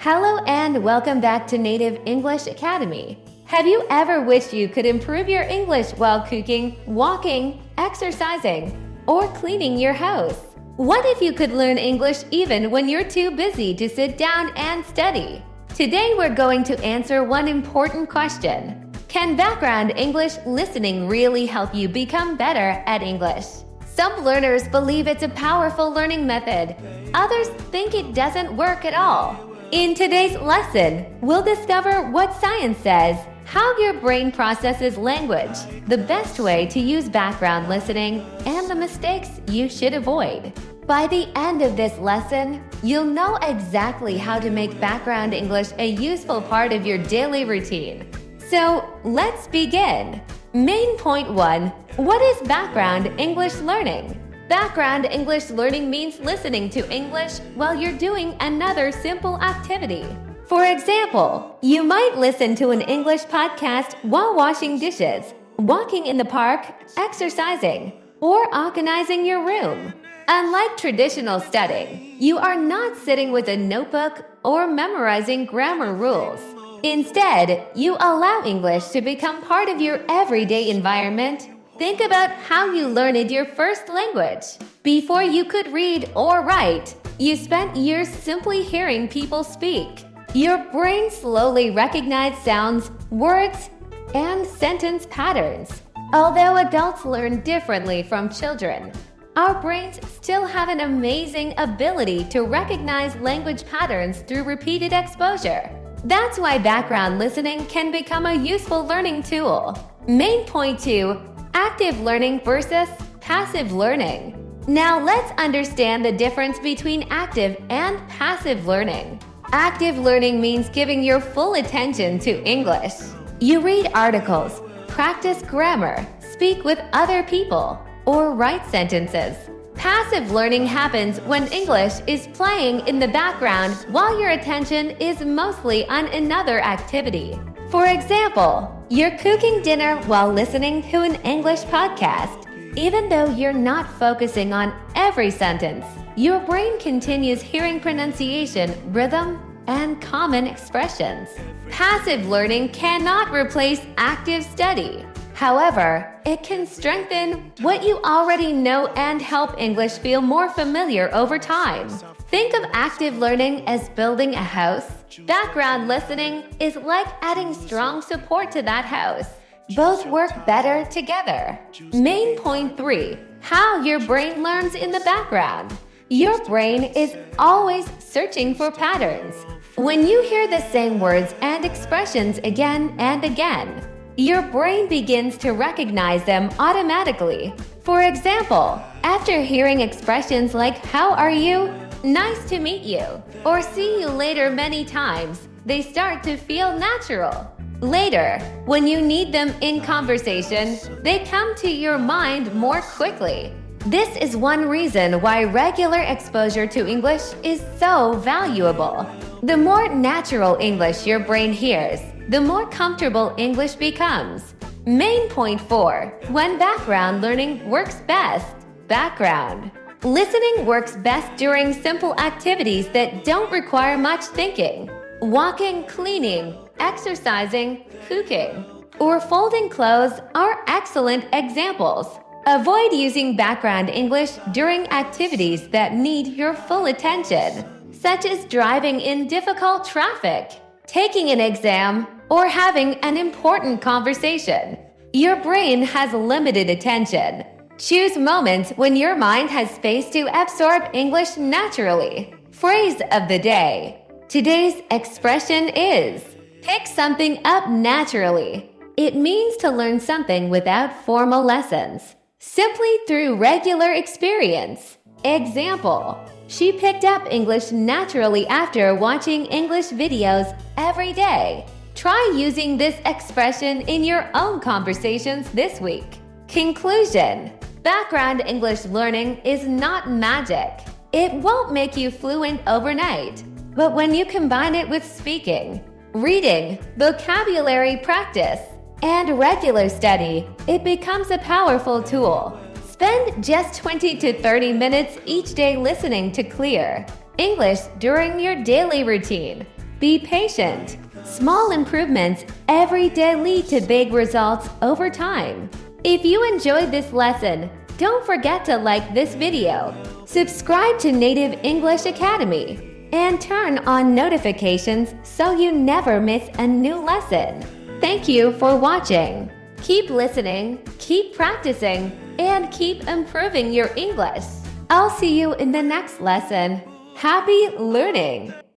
Hello and welcome back to Native English Academy. Have you ever wished you could improve your English while cooking, walking, exercising, or cleaning your house? What if you could learn English even when you're too busy to sit down and study? Today we're going to answer one important question. Can background English listening really help you become better at English? Some learners believe it's a powerful learning method. Others think it doesn't work at all. In today's lesson, we'll discover what science says, how your brain processes language, the best way to use background listening, and the mistakes you should avoid. By the end of this lesson, you'll know exactly how to make background English a useful part of your daily routine. So, let's begin. Main point 1. What is background English learning? Background English learning means listening to English while you're doing another simple activity. For example, you might listen to an English podcast while washing dishes, walking in the park, exercising, or organizing your room. Unlike traditional studying, you are not sitting with a notebook or memorizing grammar rules. Instead, you allow English to become part of your everyday environment. Think about how you learned your first language. Before you could read or write, you spent years simply hearing people speak. Your brain slowly recognized sounds, words, and sentence patterns. Although adults learn differently from children, our brains still have an amazing ability to recognize language patterns through repeated exposure. That's why background listening can become a useful learning tool. Main point 2. Active learning versus passive learning. Now let's understand the difference between active and passive learning. Active learning means giving your full attention to English. You read articles, practice grammar, speak with other people, or write sentences. Passive learning happens when English is playing in the background while your attention is mostly on another activity. For example, you're cooking dinner while listening to an English podcast. Even though you're not focusing on every sentence, your brain continues hearing pronunciation, rhythm, and common expressions. Passive learning cannot replace active study. However, it can strengthen what you already know and help English feel more familiar over time. Think of active learning as building a house. Background listening is like adding strong support to that house. Both work better together. Main point 3. How your brain learns in the background. Your brain is always searching for patterns. When you hear the same words and expressions again and again, your brain begins to recognize them automatically. For example, after hearing expressions like "How are you?" "Nice to meet you," or "See you later" many times, they start to feel natural. Later, when you need them in conversation, they come to your mind more quickly. This is one reason why regular exposure to English is so valuable. The more natural English your brain hears, the more comfortable English becomes. Main point 4. When background learning works best. Background listening works best during simple activities that don't require much thinking. Walking, cleaning, exercising, cooking, or folding clothes are excellent examples. Avoid using background English during activities that need your full attention, such as driving in difficult traffic, taking an exam, or having an important conversation. Your brain has limited attention. Choose moments when your mind has space to absorb English naturally. Phrase of the day. Today's expression is, pick something up naturally. It means to learn something without formal lessons, simply through regular experience. Example, she picked up English naturally after watching English videos every day. Try using this expression in your own conversations this week. Conclusion. Background English learning is not magic. It won't make you fluent overnight. But when you combine it with speaking, reading, vocabulary practice, and regular study, it becomes a powerful tool. Spend just 20 to 30 minutes each day listening to clear English during your daily routine. Be patient. Small improvements every day lead to big results over time. If you enjoyed this lesson, don't forget to like this video, subscribe to Native English Academy, and turn on notifications so you never miss a new lesson. Thank you for watching. Keep listening, keep practicing, and keep improving your English. I'll see you in the next lesson. Happy learning!